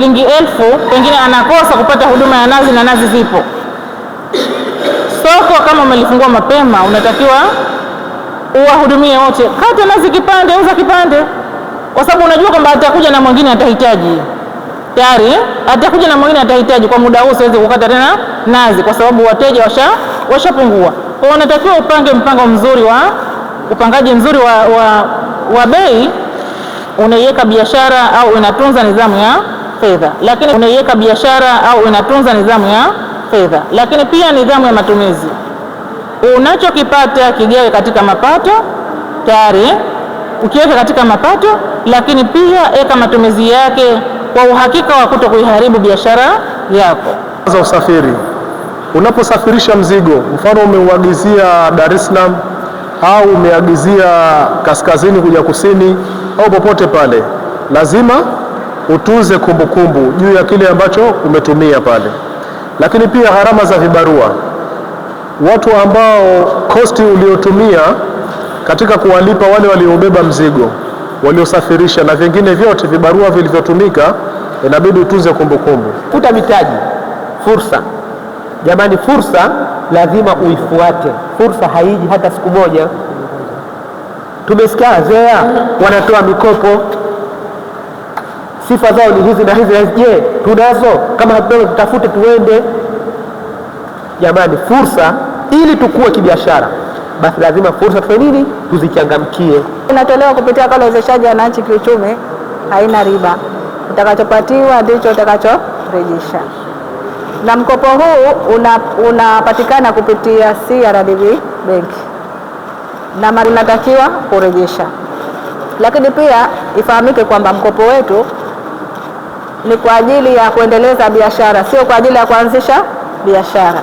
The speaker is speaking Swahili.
shilingi 1000, pengine anakosa kupata huduma ya nazi na nazi zipo. Soko kama umelifungua mapema, unatakiwa uwahudumie wote. Kata nazi kipande, uza kipande, kwa sababu unajua kwamba atakuja na mwingine atahitaji. Tayari atakuja na mwingine atahitaji. Kwa muda huu siwezi kukata tena nazi kwa sababu wateja washapungua. Kwa hiyo unatakiwa upange upangaji mzuri wa bei. Unaiweka biashara au unatunza nidhamu ya fedha, lakini pia nidhamu ya matumizi. Unachokipata kigawe katika mapato, tayari ukiweka katika mapato, lakini pia eka matumizi yake kwa uhakika wa kuto kuiharibu biashara yako. Za usafiri, unaposafirisha mzigo, mfano umeuagizia Dar es Salaam au umeagizia kaskazini kuja kusini au popote pale, lazima utunze kumbukumbu juu ya kile ambacho umetumia pale. Lakini pia gharama za vibarua, watu ambao kosti uliotumia katika kuwalipa wale waliobeba mzigo, waliosafirisha na vingine vyote, vibarua vilivyotumika, inabidi utunze kumbukumbu. Kuta mitaji, fursa. Jamani, fursa lazima uifuate. Fursa haiji hata siku moja. Tumesikia ZEA wanatoa mikopo, sifa zao ni hizi na hizi. Je, tunazo? Kama hatunazo tutafute, tuende. Jamani, fursa ili tukue kibiashara, basi lazima fursa tufanye nini? Tuzichangamkie. Inatolewa kupitia wakala wa uwezeshaji wananchi kiuchumi, haina riba. Utakachopatiwa ndicho utakachorejesha. Na mkopo huu unapatikana kupitia CRDB Bank na unatakiwa kurejesha. Lakini pia ifahamike kwamba mkopo wetu ni kwa ajili ya kuendeleza biashara, sio kwa ajili ya kuanzisha biashara.